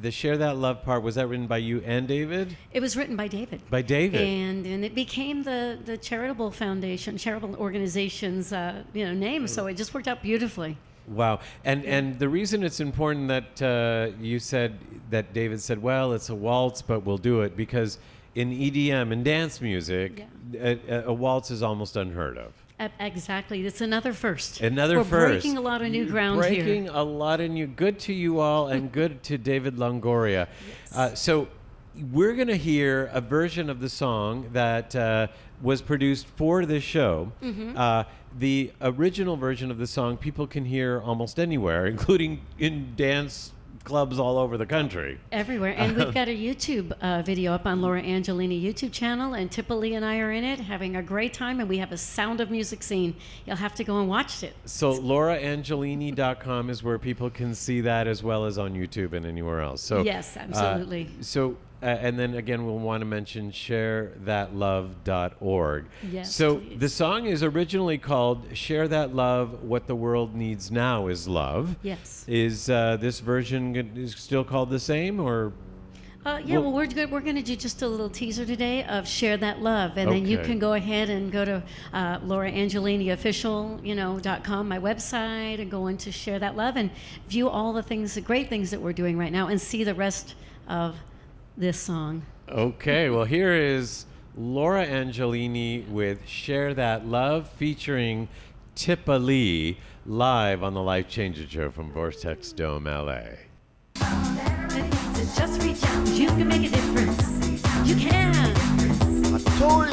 the Share That Love part, was that written by you and David? It was written by David. By David. And it became the charitable foundation, charitable organization's name, so it just worked out beautifully. Wow. And the reason it's important that you said, that David said, well, it's a waltz, but we'll do it, because in EDM and dance music, a waltz is almost unheard of. Exactly. It's another first. We're first. We're breaking a lot of new ground here. Breaking a lot of new. Good to you all, and good to David Longoria. Yes. So we're going to hear a version of the song that was produced for this show. The original version of the song people can hear almost anywhere, including in dance clubs all over the country. Everywhere. And we've got a YouTube video up on Laura Angelini YouTube channel, and Tippa Lee and I are in it having a great time, and we have a Sound of Music scene. You'll have to go and watch it. So lauraangelini.com is where people can see that, as well as on YouTube and anywhere else. So yes, absolutely. So and then again, we'll want to mention sharethatlove.org. Yes, So please. the song is originally called Share That Love, What the World Needs Now is Love. Yes. Is this version is still called the same, or? Well, we're going to do just a little teaser today of Share That Love, and then you Okay. can go ahead and go to Laura Angelini Official, .com, my website, and go into Share That Love and view all the things, the great things that we're doing right now, and see the rest of this song. Okay, well, here is Laura Angelini with Share That Love featuring Tippa Lee live on the Life Changer Show from Vortex Dome, LA. Just reach out, you can make a difference. You can. I told you.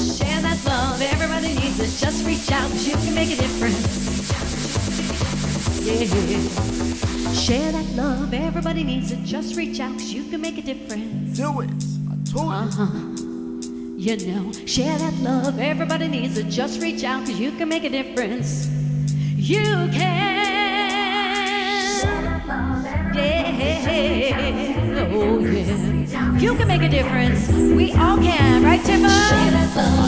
Share that love, everybody needs it. Just reach out, you can make a difference. Yeah. Share that love, everybody needs it. Just reach out, you can make a difference. Do it. I told you. Share that love, everybody needs it. Just reach out, cause you can make a difference. You can. Yeah. Oh, yeah. You can make a difference. We all can, right, Tippa?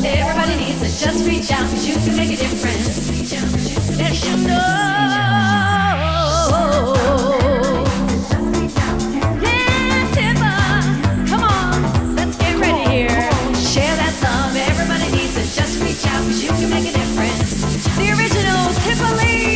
Everybody needs it. Just reach out, cause you can make a difference. Yes, you know. Yeah, Tippa. Come on, let's get ready here. Share that love, everybody needs it. Just reach out, cause you can make a difference. The original Tippa Lee.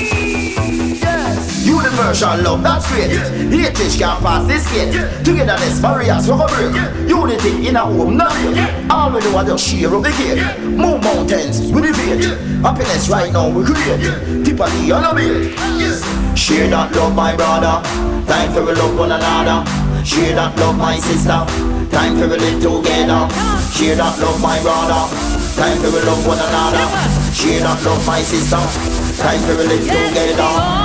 Universal love, that's great. Heritage can't pass this gate. Togetherness, barriers, we go break. Unity in a home, not here. All we do is just share up the gate. Move mountains, we elevate. Happiness right now, we create. Tippa Lee on a beat. Share that love, my brother. Time for we love one another. Share that love, my sister. Time for we live together. Share that love, my brother. Time for we love one another. Share that love, my sister. Time for we live together.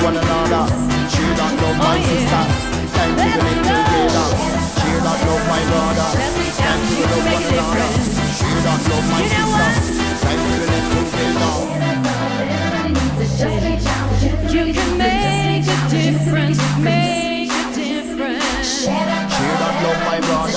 One another, share that love, my sister. Time to live together. Share that love, my brother. Time to love one another. Share that love, my sister. Time to live together. You can make a difference. Make a difference. Share that love, my brother.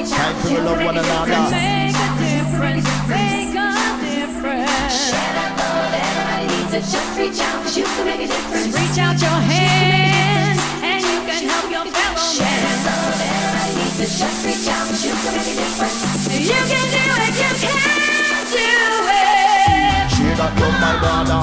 Time to love one another. Make a difference. Make a difference. Share that love, everybody needs it. Just reach out, cause you can make a difference. Reach out your hand, and you can help your fellow man. Share that love, everybody needs it. Just reach out, cause you can make a difference. You can do it, you can do it. Share that love, my brother.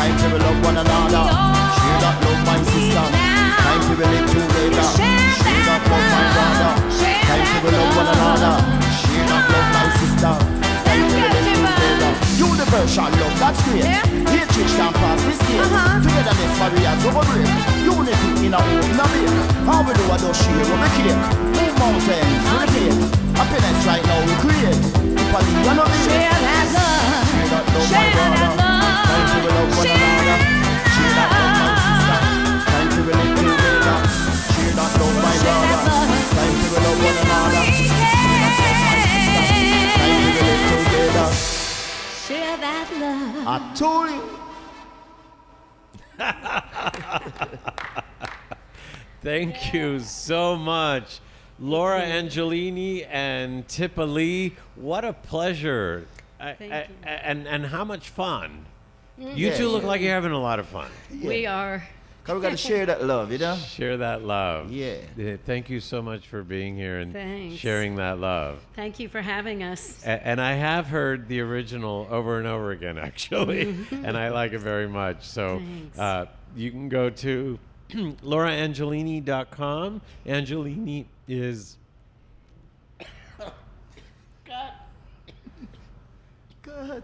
Time to love one another. Share that love, my sister. Time to live together. Share that love, my brother. Time to love one another. Share that love, my sister. Time to live together. Universal love, that's great. Hatred can't pass this gate. Togetherness, barriers, we go break. Unity in a home, not here. All we do is just share what we care. Move mountains, we elevate. Happiness right now we create. Tippa Lee on a beat. Share that love. Share that love, my Share brother. that love. Time to love one another. Share that love, my sister. Time to live together. Share that love, my brother. Time to love one another. Time to live together. Share that love. I told you. Thank you so much, Laura Angelini and Tippa Lee. What a pleasure. Thank you. And how much fun. You two look like you're having a lot of fun. We are. Cause we gotta share that love, you know? Share that love. Yeah. Thank you so much for being here and Thanks. sharing that love. Thank you for having us. And I have heard the original over and over again, actually, and I like it very much. So you can go to lauraangelini.com. Angelini is... Good.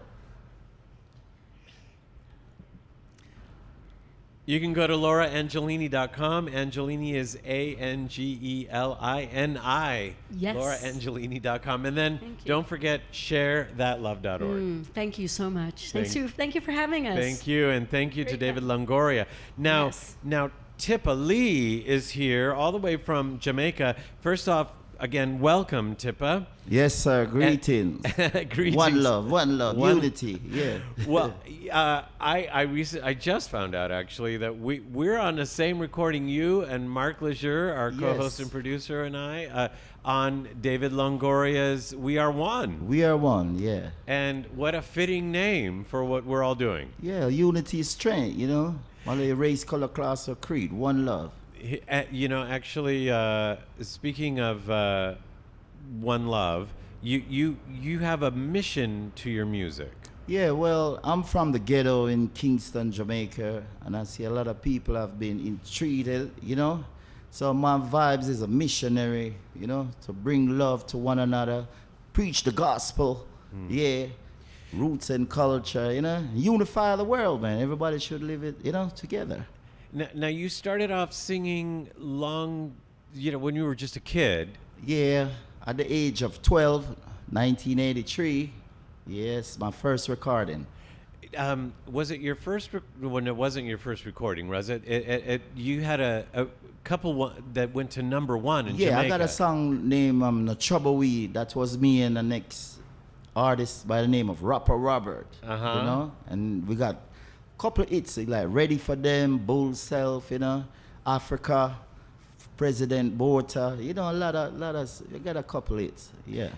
You can go to lauraangelini.com. Angelini is Angelini. Yes. lauraangelini.com. And then Thank you. don't forget, sharethatlove.org. Thank you so much. Thank Thank you for having us. Thank you, and thank you to Great David fun. Longoria. Now, Yes. Tippa Lee is here all the way from Jamaica. First off, again, welcome, Tippa. Yes, sir. Greetings. Greetings. One love, One- unity. Yeah. Well, I just found out actually that we're on the same recording. You and Mark Lejeune, our co-host Yes. and producer, and I on David Longoria's "We Are One." We are one. Yeah. And what a fitting name for what we're all doing. Yeah. Unity is strength. You know, whether race, color, class, or creed. One love. Actually, speaking of one love, you have a mission to your music. Yeah, well, I'm from the ghetto in Kingston, Jamaica, and I see a lot of people have been entreated, you know. So my vibes is a missionary, you know, to bring love to one another, preach the gospel, yeah, roots and culture, you know, unify the world, man. Everybody should live it, you know, together. Now you started off singing when you were just a kid. Yeah, at the age of 12, 1983, yes, my first recording. Was it your first? When it wasn't your first recording, was it? You had a couple that went to number one in Jamaica. Yeah, I got a song named No Trouble Weed. That was me and the next artist by the name of Rapper Robert. You know, and we got a couple of hits like Ready for Them, Bull Self, you know, Africa, President Bota. You know, a lot of. We got a couple of hits. Yeah.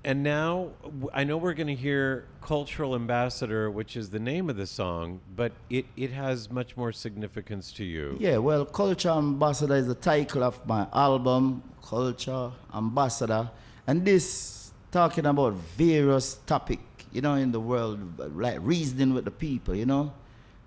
And now, I know we're going to hear Cultural Ambassador, which is the name of the song, but it has much more significance to you. Yeah, well, Culture Ambassador is the title of my album, Culture Ambassador. And this talking about various topics, you know, in the world, like reasoning with the people, you know.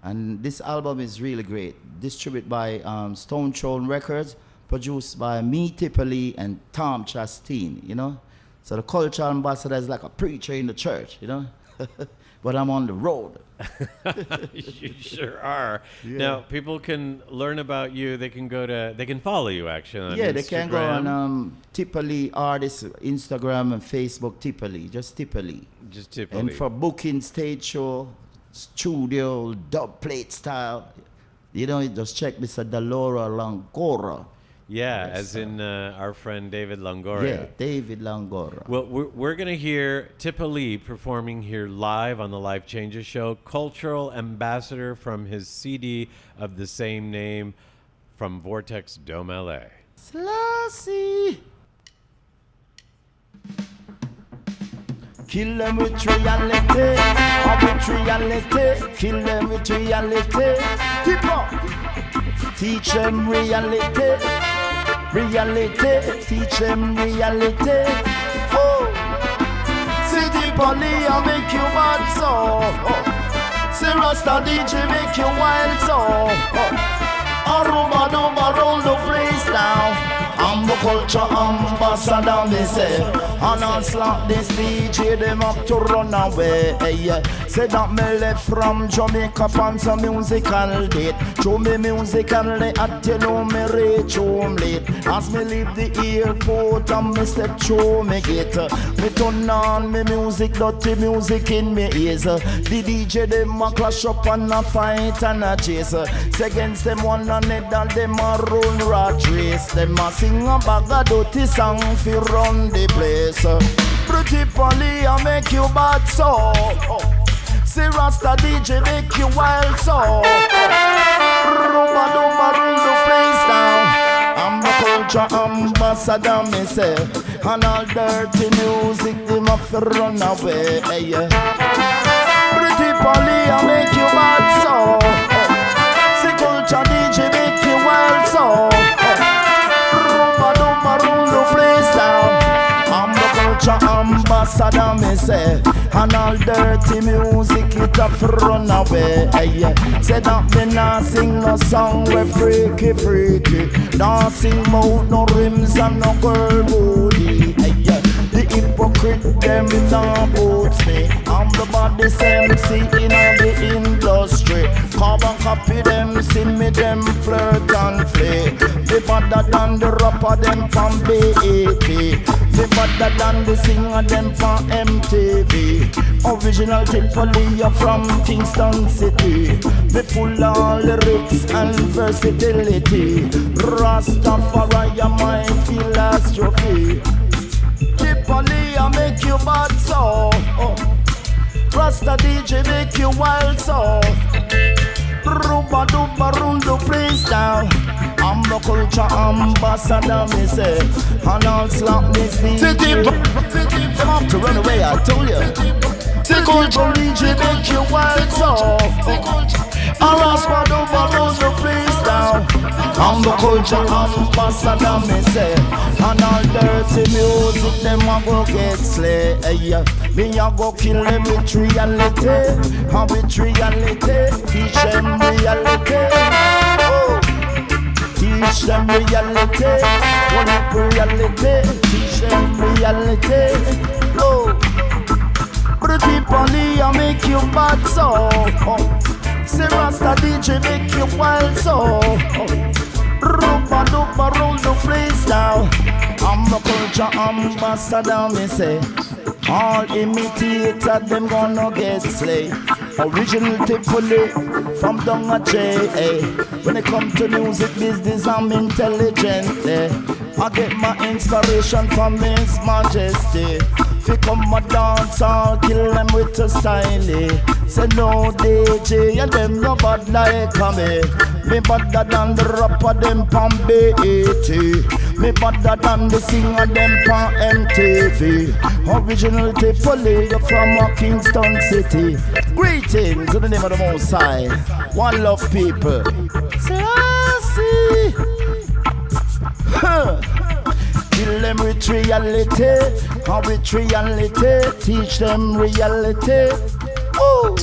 And this album is really great. Distributed by Stone Throne Records, produced by me, Tippa Lee, and Tom Chastain, you know. So the Cultural Ambassador is like a preacher in the church, you know. But I'm on the road. You sure are. Yeah. Now, people can learn about you. They can follow you actually on Yeah, Instagram. they can go on Tippa Lee Artist, Instagram and Facebook, Tippa Lee, just Tippa Lee. Just Tippa And Lee. for booking, stage show, studio, dub plate style, you know, just check Mr. Delora Langora. Yeah, Yes, as in our friend David Longoria. Yeah, David Langora. Well, we're going to hear Tippa Lee performing here live on the Life Changes Show, Cultural Ambassador from his CD of the same name from Vortex Dome, LA. Slassy. Kill them with reality, with reality. Kill them with reality. Tippa. Teach them reality, teach them reality. Oh, City Polly, I make you mad so. Say Rasta DJ make you wild so. Aruba Duba roll the place now. I'm the culture ambassador, me say. And I'll slap this DJ them up to run away. Say that me left from Jamaica on some musical date. Show me musically at you know me reach home late. As me leave the airport and me step through me gate. Me turn on me music, dirty music in me ears. The DJ them a clash up and a fight and a chase. Say against them one another, them a run rat race. Them a sing a bag of dirty song fi run the place. Pretty Polly I make you bad so. See Rasta DJ make you wild so. Rumba dumba ring the place down. I'm the culture ambassador me say. And all dirty music them a fi run away. Pretty Polly I make you bad so. See culture DJ make you wild so. Run the place down. I'm the culture ambassador, me say. And all dirty music, it a run away. Say that me nah sing no song we freaky, freaky. Nah sing about no rims and no girl booty. The hypocrite them nah boots me. I'm the baddest MC in the industry. Carbon copy them, see me them flirt and flay. Me better than the rapper them from BAP. Me better than the singer them from MTV. Original Tippa from Kingston City. Me full of lyrics and versatility. Rastafari my philosophy. Tippa I make you bad so. Rasta DJ make you wild so. Ruba duba rundo please now. I'm the culture ambassador, me say. And I'll slap this beat. Come up to run away, I told you. The culture DJ make you wild so. Ruba duba rundo please now. I'm the culture ambassador, me say. And all dirty music, them a go get slay. Me a go kill them with reality. And with reality, teach them reality. Oh. Teach them reality. One up reality, teach them reality. Oh. Pretty Polly, I make you bad so. Say Rasta DJ make you wild so. Ruba duba roll the place now. I'm the culture ambassador, me say. All imitators, them gonna get slay. Original Tippa from down a J. When it come to music business, I'm intelligent. I get my inspiration from His Majesty. If you come a dance, I'll kill them with a style. Say no DJ, and them no bad like me. Me better than the rapper, them from BAT. Me better than the singer, them from MTV. Original Tippa from Kingston City. Greetings in the name of the Most High. One love, people. Selassie. Kill them with reality, and with reality, teach them reality. Oh,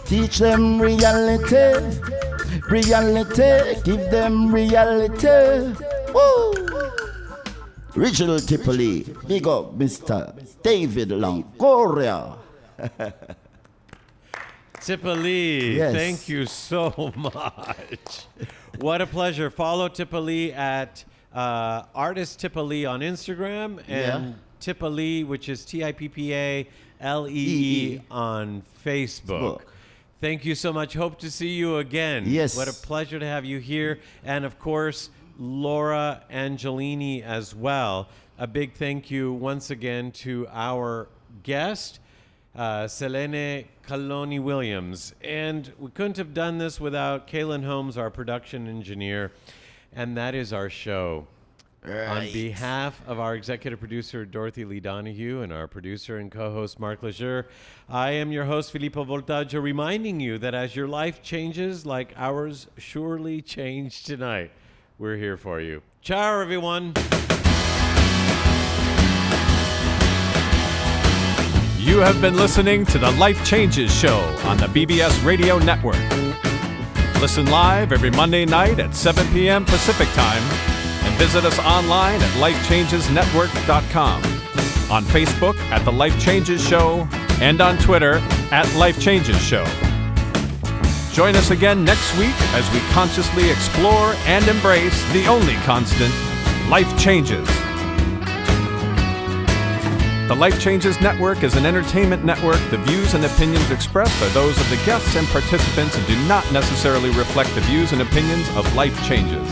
teach them reality, reality, give them reality. Oh, Original Tippa, big up Mr. David Longoria. Tippa Lee, Yes. thank you so much. What a pleasure. Follow Tippa Lee at artist Tippa Lee on Instagram and Tippa Lee, which is TIPPALEE on Facebook. Thank you so much. Hope to see you again. Yes. What a pleasure to have you here. And of course, Laura Angelini as well. A big thank you once again to our guest, Selene Calloni Williams. And we couldn't have done this without Kaylin Holmes, our production engineer. And that is our show. Right. On behalf of our executive producer, Dorothy Lee Donahue, and our producer and co-host, Mark Lejeune, I am your host, Filippo Voltaggio, reminding you that as your life changes, like ours surely changed tonight, we're here for you. Ciao, everyone. You have been listening to the Life Changes Show on the BBS Radio Network. Listen live every Monday night at 7 p.m. Pacific Time and visit us online at lifechangesnetwork.com, on Facebook at The Life Changes Show, and on Twitter at Life Changes Show. Join us again next week as we consciously explore and embrace the only constant, life changes. The Life Changes Network is an entertainment network. The views and opinions expressed are those of the guests and participants and do not necessarily reflect the views and opinions of Life Changes.